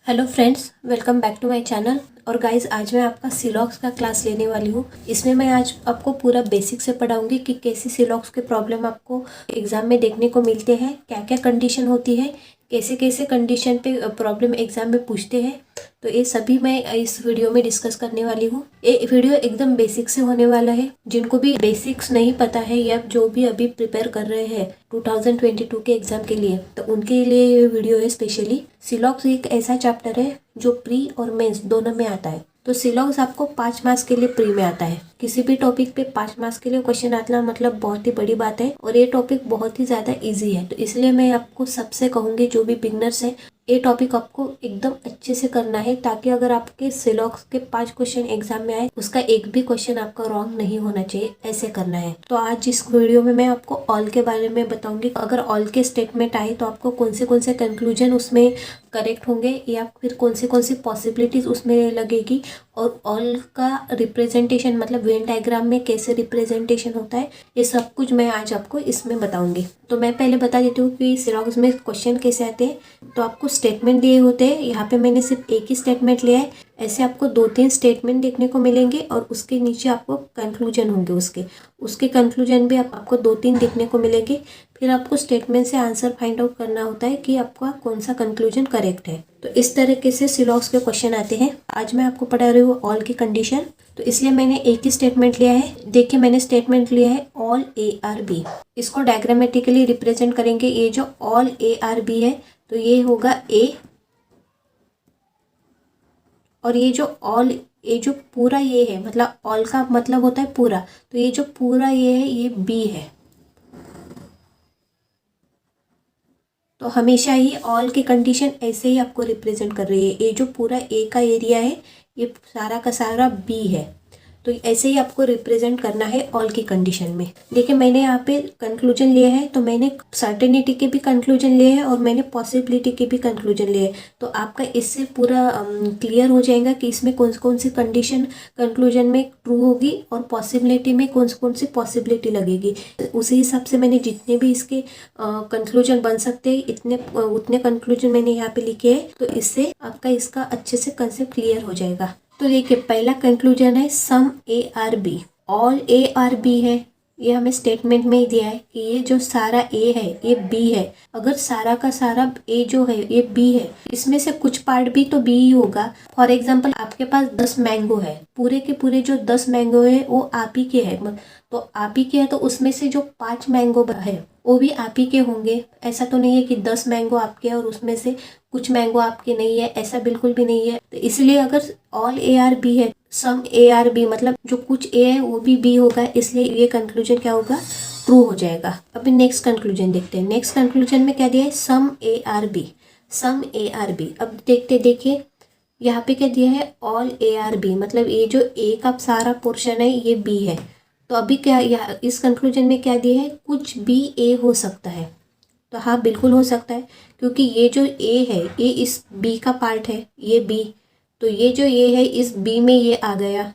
Hello friends, welcome back to my channel. और guys, आज मैं आपका सिलॉक्स का क्लास लेने वाली हूँ। इसमें मैं आज आपको पूरा बेसिक से पढ़ाऊंगी कि कैसे सिलॉक्स के प्रॉब्लम आपको एग्जाम में देखने को मिलते हैं, क्या क्या कंडीशन होती है, कैसे कैसे कंडीशन पे प्रॉब्लम एग्जाम में पूछते हैं। तो ये सभी मैं इस वीडियो में डिस्कस करने वाली हूँ। ये वीडियो एकदम बेसिक से होने वाला है। जिनको भी बेसिक्स नहीं पता है या जो भी अभी प्रिपेयर कर रहे हैं 2022 के एग्जाम के लिए, तो उनके लिए ये वीडियो है स्पेशली। सिलॉक्स एक ऐसा चैप्टर है जो प्री और मेंस दोनों में आता है। तो सिलॉक्स आपको 5 मार्क्स के लिए प्री में आता है। किसी भी टॉपिक पे 5 मार्क्स के लिए क्वेश्चन आना मतलब बहुत ही बड़ी बात है, और ये टॉपिक बहुत ही ज्यादा इजी है। तो इसलिए मैं आपको सबसे कहूंगी, जो भी बिगनर्स है, ये टॉपिक आपको एकदम अच्छे से करना है, ताकि अगर आपके सिलॉक्स के 5 क्वेश्चन एग्जाम में आए, उसका एक भी क्वेश्चन आपका रॉन्ग नहीं होना चाहिए। ऐसे करना है। तो आज इस वीडियो में मैं आपको ऑल के बारे में बताऊंगी। अगर ऑल के स्टेटमेंट आए तो आपको कौन से कंक्लूजन उसमें करेक्ट होंगे, या फिर कौन सी पॉसिबिलिटीज उसमें लगेगी, और ऑल का रिप्रेजेंटेशन मतलब वेन डायग्राम में कैसे रिप्रेजेंटेशन होता है, ये सब कुछ मैं आज आपको इसमें बताऊंगी। तो मैं पहले बता देती हूँ कि सिलॉक्स में क्वेश्चन कैसे आते हैं। तो आपको स्टेटमेंट दिए होते हैं। यहाँ पे मैंने सिर्फ एक ही स्टेटमेंट लिया है। ऐसे आपको 2-3 स्टेटमेंट देखने को मिलेंगे, और उसके नीचे आपको कंक्लूजन होंगे। उसके कंक्लूजन भी आपको 2-3 देखने को मिलेंगे। फिर आपको स्टेटमेंट से आंसर फाइंड आउट करना होता है कि आपका कौन सा कंक्लूजन करेक्ट है। तो इस तरीके से सिलॉक्स के क्वेश्चन आते हैं। आज मैं आपको पढ़ा रही हूँ ऑल की कंडीशन। तो इसलिए मैंने एक ही स्टेटमेंट लिया है। देखिए, मैंने स्टेटमेंट लिया है ऑल ARB। इसको डायग्रामेटिकली रिप्रेजेंट करेंगे। ये जो ऑल ARB है, तो ये होगा A, और ये जो पूरा ये है, मतलब ऑल का मतलब होता है पूरा, तो ये जो पूरा ये है, ये B है। तो हमेशा ही ऑल की कंडीशन ऐसे ही आपको रिप्रेजेंट कर रही है। ये जो पूरा ए का एरिया है, ये सारा का सारा बी है। तो ऐसे ही आपको रिप्रेजेंट करना है ऑल की कंडीशन में। देखिए, मैंने यहाँ पे कंक्लूजन लिए हैं। तो मैंने सर्टेनिटी के भी कंक्लूजन लिए हैं, और मैंने पॉसिबिलिटी के भी कंक्लूजन लिए हैं। तो आपका इससे पूरा क्लियर हो जाएगा कि इसमें कौन सी कंडीशन कंक्लूजन में ट्रू होगी, और पॉसिबिलिटी में कौन सी पॉसिबिलिटी लगेगी। उसी हिसाब से मैंने जितने भी इसके कंक्लूजन बन सकते हैं, उतने कंक्लूजन मैंने यहाँ पे लिखे हैं। तो इससे आपका इसका अच्छे से कंसेप्ट क्लियर हो जाएगा। तो देखिए, पहला कंक्लूजन है सम ARB। ऑल ARB है, ये हमें स्टेटमेंट में ही दिया है कि ये जो सारा A है, ये B है। अगर सारा का सारा A जो है, ये B है, इसमें से कुछ पार्ट भी तो B ही होगा। फॉर एग्जाम्पल, आपके पास 10 मैंगो है। पूरे के पूरे जो 10 मैंगो है, वो आप ही के है। तो आप ही के है, तो उसमें से जो 5 मैंगो है, वो भी आप ही के होंगे। ऐसा तो नहीं है कि 10 मैंगो आपके और उसमें से कुछ मैंगो आपके नहीं है। ऐसा बिल्कुल भी नहीं है। तो इसलिए अगर ऑल ARB है, सम ARB मतलब जो कुछ A है वो भी B होगा। इसलिए ये कंक्लूजन क्या होगा, ट्रू हो जाएगा। अभी नेक्स्ट कंक्लूजन देखते हैं। नेक्स्ट कंक्लूजन में क्या दिया है, सम ARB। सम ARB, अब देखिए यहाँ पे क्या दिया है, ऑल ARB मतलब ये जो A का सारा पोर्शन है, ये B है। तो अभी क्या यहाँ इस कंक्लूजन में क्या दिया है, कुछ भी A हो सकता है। तो हाँ, बिल्कुल हो सकता है, क्योंकि ये जो A है, ये इस B का पार्ट है, ये B। तो ये जो A है, इस B में ये आ गया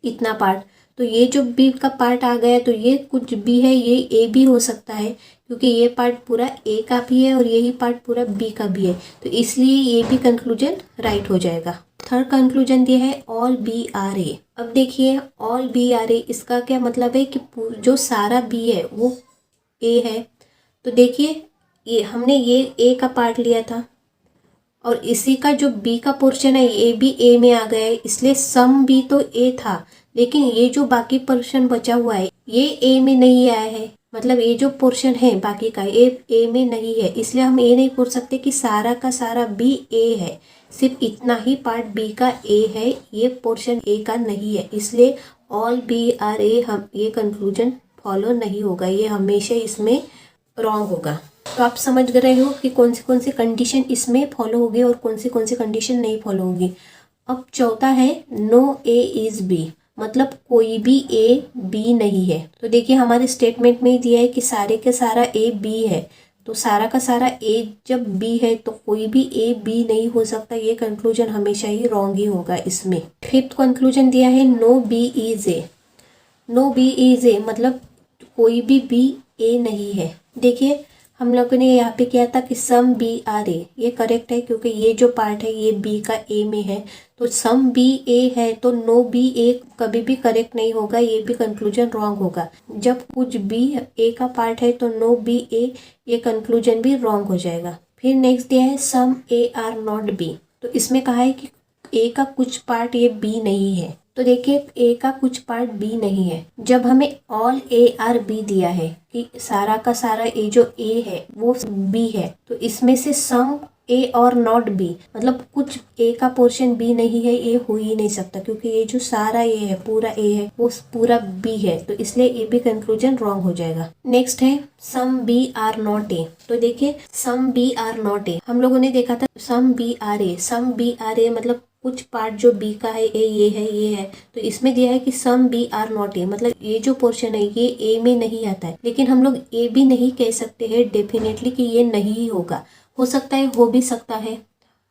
इतना पार्ट। तो ये जो B का पार्ट आ गया, तो ये कुछ भी है, ये A भी हो सकता है, क्योंकि ये पार्ट पूरा A का भी है और यही पार्ट पूरा B का भी है। तो इसलिए ये भी कंक्लूजन राइट हो जाएगा। थर्ड कंक्लूजन दिया है ऑल BRA। अब देखिए, ऑल BRA, इसका क्या मतलब है कि जो सारा B है वो A है। तो देखिए, ये हमने ये A का पार्ट लिया था, और इसी का जो B का पोर्शन है, ये भी A में आ गया है। इसलिए सम भी तो A था, लेकिन ये जो बाकी पोर्शन बचा हुआ है, ये A में नहीं आया है। मतलब ये जो पोर्शन है बाकी का, ये A में नहीं है। इसलिए हम ये नहीं बोल सकते कि सारा का सारा B A है। सिर्फ इतना ही पार्ट B का A है, ये पोर्शन A का नहीं है। इसलिए ऑल BRA हम ये कंक्लूजन फॉलो नहीं होगा, ये हमेशा इसमें रॉन्ग होगा। तो आप समझ रहे हो कि कौन सी कंडीशन इसमें फॉलो होगी और कौन सी कंडीशन नहीं फॉलो होगी। अब चौथा है नो A इज B, मतलब कोई भी A B नहीं है। तो देखिए, हमारे स्टेटमेंट में ही दिया है कि सारे के सारा A B है। तो सारा का सारा A जब B है, तो कोई भी A B नहीं हो सकता। ये कंक्लूजन हमेशा ही रॉन्ग ही होगा इसमें। फिफ्थ कंक्लूजन दिया है no B is A। No B is A मतलब कोई भी B A नहीं है। देखिए, हम लोगों ने यहाँ पे किया था कि सम बी आर ए, ये करेक्ट है क्योंकि ये जो पार्ट है ये बी का ए में है, तो सम बी ए है तो नो बी ए कभी भी करेक्ट नहीं होगा, ये भी कंक्लूजन रॉन्ग होगा। जब कुछ बी ए का पार्ट है तो नो बी ए, ये कंक्लूजन भी रॉन्ग हो जाएगा। फिर नेक्स्ट दिया है some A are not B, तो इसमें कहा है कि ए का कुछ पार्ट ये बी नहीं है, तो देखिए ए का कुछ पार्ट बी नहीं है। जब हमें ऑल ए आर बी दिया है कि सारा का सारा ए जो ए है वो बी है, तो इसमें से सम ए और नॉट बी, मतलब कुछ ए का पोर्शन बी नहीं है, ये हो ही नहीं सकता क्योंकि ये जो सारा ए है पूरा ए है वो पूरा बी है, तो इसलिए ये भी कंक्लूजन रॉन्ग हो जाएगा। नेक्स्ट है some B are not A, तो देखिए some B are not A हम लोगों ने देखा था some B are A, some B are A मतलब कुछ पार्ट जो बी का है ए ये है ये है, तो इसमें दिया है कि some B are not A, मतलब ये जो पोर्शन है ये ए में नहीं आता है, लेकिन हम लोग ए भी नहीं कह सकते हैं डेफिनेटली कि ये नहीं होगा, हो सकता है हो भी सकता है,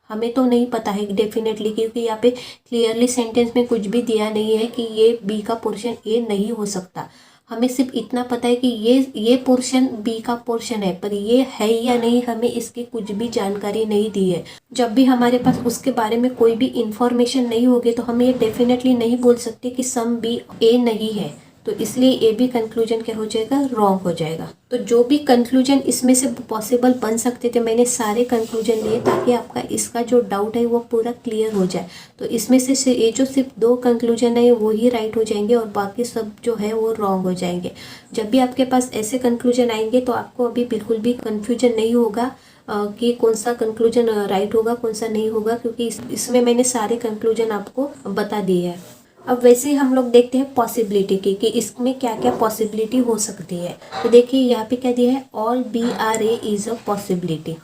हमें तो नहीं पता है डेफिनेटली क्योंकि यहाँ पे क्लियरली सेंटेंस में कुछ भी दिया नहीं है कि ये बी का पोर्शन ए नहीं हो सकता। हमें सिर्फ इतना पता है कि ये पोर्शन बी का पोर्शन है, पर ये है या नहीं हमें इसकी कुछ भी जानकारी नहीं दी है। जब भी हमारे पास उसके बारे में कोई भी इंफॉर्मेशन नहीं होगी तो हम ये डेफिनेटली नहीं बोल सकते कि सम बी ए नहीं है, तो इसलिए ये भी कंक्लूजन क्या हो जाएगा, रॉन्ग हो जाएगा। तो जो भी कंक्लूजन इसमें से पॉसिबल बन सकते थे मैंने सारे कंक्लूजन लिए ताकि आपका इसका जो डाउट है वो पूरा क्लियर हो जाए। तो इसमें से ये जो सिर्फ 2 कंक्लूजन है वो ही राइट हो जाएंगे और बाकी सब जो है वो रॉन्ग हो जाएंगे। जब भी आपके पास ऐसे कंक्लूजन आएंगे तो आपको अभी बिल्कुल भी कन्फ्यूजन नहीं होगा कि कौन सा कंक्लूजन राइट होगा कौन सा नहीं होगा, क्योंकि इसमें मैंने सारे कंक्लूजन आपको बता दिए हैं। अब वैसे ही हम लोग देखते हैं पॉसिबिलिटी की कि इसमें क्या क्या पॉसिबिलिटी हो सकती है। तो देखिए यहाँ पे क्या दिया है, all B are A is a possibility.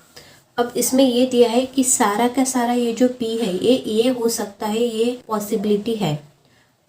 अब इसमें ये दिया है कि सारा का सारा ये जो पी है ये हो सकता है, ये पॉसिबिलिटी है।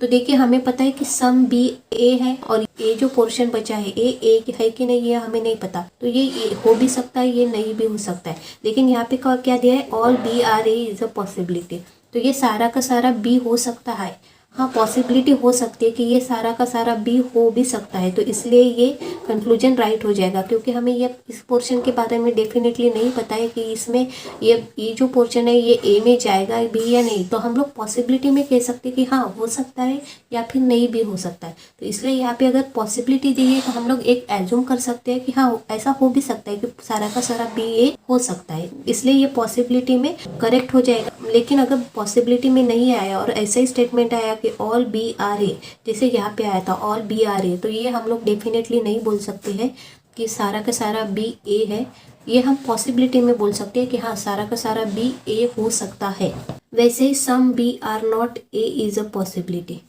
तो देखिए हमें पता है कि सम बी ए है और ये जो पोर्शन बचा है ए है कि नहीं ये हमें नहीं पता, तो ये हो भी सकता है ये नहीं भी हो सकता है। लेकिन यहाँ पे क्या दिया है, all B are A is a possibility, तो ये सारा का सारा बी हो सकता है। हाँ पॉसिबिलिटी हो सकती है कि ये सारा का सारा बी हो भी सकता है, तो इसलिए ये कंक्लूजन राइट हो जाएगा क्योंकि हमें ये इस पोर्शन के बारे में डेफिनेटली नहीं पता है कि इसमें ये जो पोर्शन है ये ए में जाएगा बी या नहीं, तो हम लोग पॉसिबिलिटी में कह सकते हैं कि हाँ हो सकता है या फिर नहीं भी हो सकता है। तो इसलिए यहाँ पे अगर पॉसिबिलिटी दी है तो हम लोग एक एज्यूम कर सकते हैं कि हाँ ऐसा हो भी सकता है कि सारा का सारा बी ए हो सकता है, इसलिए ये पॉसिबिलिटी में करेक्ट हो जाएगा। लेकिन अगर पॉसिबिलिटी में नहीं आया और ऐसा ही स्टेटमेंट आया कि ऑल बी आर ए, जैसे यहाँ पे आया था ऑल बी आर ए, तो ये हम लोग डेफिनेटली नहीं बोल सकते हैं कि सारा का सारा बी ए है, ये हम पॉसिबिलिटी में बोल सकते हैं कि हाँ सारा का सारा बी ए हो सकता है। वैसे ही some B are not A is a possibility.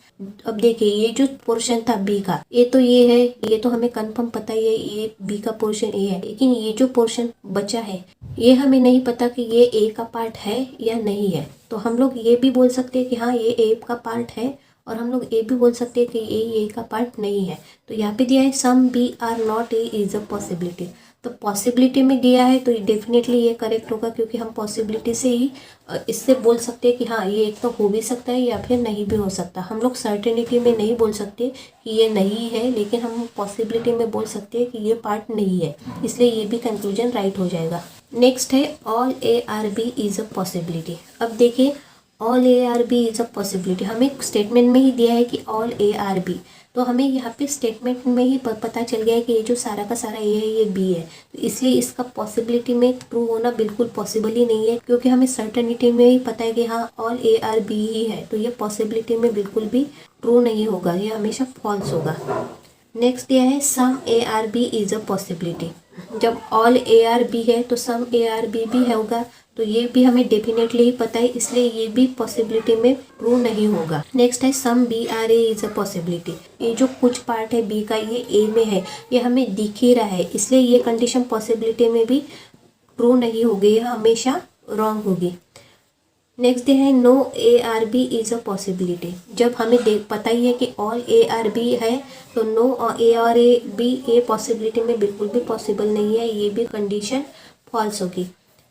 अब देखिए ये जो पोर्शन था बी का ये तो ये है, ये तो हमें कंफर्म पता ही है ये बी का पोर्शन ए है, लेकिन ये जो पोर्शन बचा है ये हमें नहीं पता कि ये ए का पार्ट है या नहीं है। तो हम लोग ये भी बोल सकते हैं कि हाँ ये ए का पार्ट है और हम लोग ये भी बोल सकते हैं कि ये ए का पार्ट नहीं है। तो यहाँ पे दिया है some B are not A is a possibility, तो पॉसिबिलिटी में दिया है तो डेफिनेटली ये करेक्ट होगा क्योंकि हम पॉसिबिलिटी से ही इससे बोल सकते हैं कि हाँ ये एक तो हो भी सकता है या फिर नहीं भी हो सकता। हम लोग सर्टेनिटी में नहीं बोल सकते कि ये नहीं है, लेकिन हम पॉसिबिलिटी में बोल सकते हैं कि ये पार्ट नहीं है, इसलिए ये भी कंक्लूजन राइट हो जाएगा। नेक्स्ट है all A are B is a possibility. अब देखिए all A are B is a possibility हमें स्टेटमेंट में ही दिया है कि ऑल ए आर बी, तो हमें यहाँ पे स्टेटमेंट में ही पता चल गया है कि ये जो सारा का सारा ए है ये बी है, तो इसलिए इसका पॉसिबिलिटी में ट्रू होना बिल्कुल पॉसिबल ही नहीं है क्योंकि हमें सर्टेनिटी में ही पता है कि हाँ ऑल ए आर बी ही है, तो ये पॉसिबिलिटी में बिल्कुल भी ट्रू नहीं होगा, ये हमेशा फॉल्स होगा। नेक्स्ट दिया है some A are B is a possibility. जब ऑल ए आर बी है तो सम ए आर बी भी होगा, तो ये भी हमें डेफिनेटली ही पता है, इसलिए ये भी पॉसिबिलिटी में ट्रू नहीं होगा। नेक्स्ट है some B are A is a possibility. ये जो कुछ पार्ट है बी का ये ए में है, ये हमें दिख ही रहा है, इसलिए ये कंडीशन पॉसिबिलिटी में भी ट्रू नहीं होगी, ये हमेशा रॉन्ग होगी। नेक्स्ट है no A are B is a possibility. जब हमें पता ही है कि ऑल ए आर बी है तो नो ए और ए बी ये पॉसिबिलिटी में बिल्कुल भी पॉसिबल नहीं है, ये भी कंडीशन फॉल्स होगी।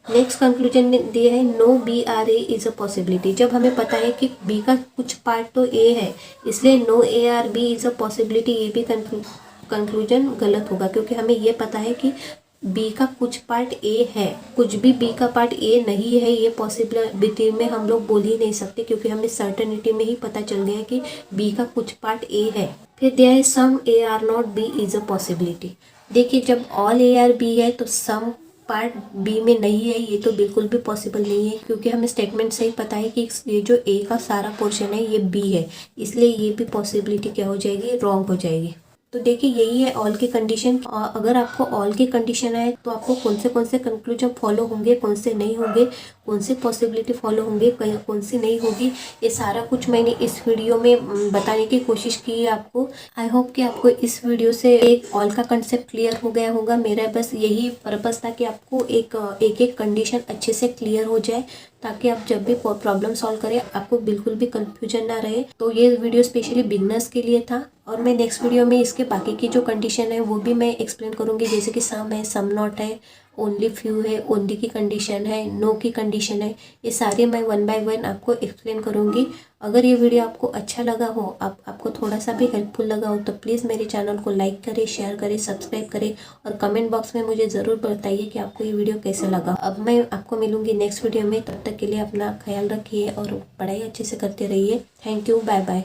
नेक्स्ट कंक्लूजन दिया है no B are A is a possibility. जब हमें पता है कि बी का कुछ पार्ट तो ए है, इसलिए no A are B is a possibility, ये भी कंक्लूजन गलत होगा क्योंकि हमें ये पता है कि बी का कुछ पार्ट ए है, कुछ भी बी का पार्ट ए नहीं है, ये पॉसिबिलिटी में हम लोग बोल ही नहीं सकते, क्योंकि हमें सर्टेनिटी में ही पता चल गया है कि बी का कुछ पार्ट ए है। फिर दिया है some A are not B is a possibility. देखिए जब ऑल ए आर बी है तो सम पार्ट बी में नहीं है, ये तो बिल्कुल भी पॉसिबल नहीं है, क्योंकि हमें स्टेटमेंट से ही पता है कि ये जो ए का सारा पोर्शन है ये बी है, इसलिए ये भी पॉसिबिलिटी क्या हो जाएगी, रॉन्ग हो जाएगी। तो देखिए यही है ऑल की कंडीशन। अगर आपको ऑल की कंडीशन है तो आपको कौन से कंक्लूजन फॉलो होंगे, कौन से नहीं होंगे, कौन से पॉसिबिलिटी फॉलो होंगे, कौन सी नहीं होगी, ये सारा कुछ मैंने इस वीडियो में बताने की कोशिश की है आपको। आई होप कि आपको इस वीडियो से एक ऑल का कंसेप्ट क्लियर हो गया होगा। मेरा बस यही पर्पस था कि आपको एक कंडीशन अच्छे से क्लियर हो जाए, ताकि आप जब भी प्रॉब्लम सॉल्व करें आपको बिल्कुल भी कंफ्यूजन ना रहे। तो ये वीडियो स्पेशली बिगनर्स के लिए था, और मैं नेक्स्ट वीडियो में इसके बाकी की जो कंडीशन है वो भी मैं एक्सप्लेन करूँगी, जैसे कि सम है, सम नॉट है, ओनली फ्यू है, ओनली की कंडीशन है, नो की कंडीशन है, ये सारे मैं वन बाय वन आपको एक्सप्लेन करूँगी। अगर ये वीडियो आपको अच्छा लगा हो, आपको थोड़ा सा भी हेल्पफुल लगा हो, तो प्लीज़ मेरे चैनल को लाइक करें, शेयर करें, सब्सक्राइब करें, और कमेंट बॉक्स में मुझे ज़रूर बताइए कि आपको ये वीडियो कैसे लगा। अब मैं आपको मिलूँगी नेक्स्ट वीडियो में, तब तक के लिए अपना ख्याल रखिए और पढ़ाई अच्छे से करते रहिए। Thank you, bye bye.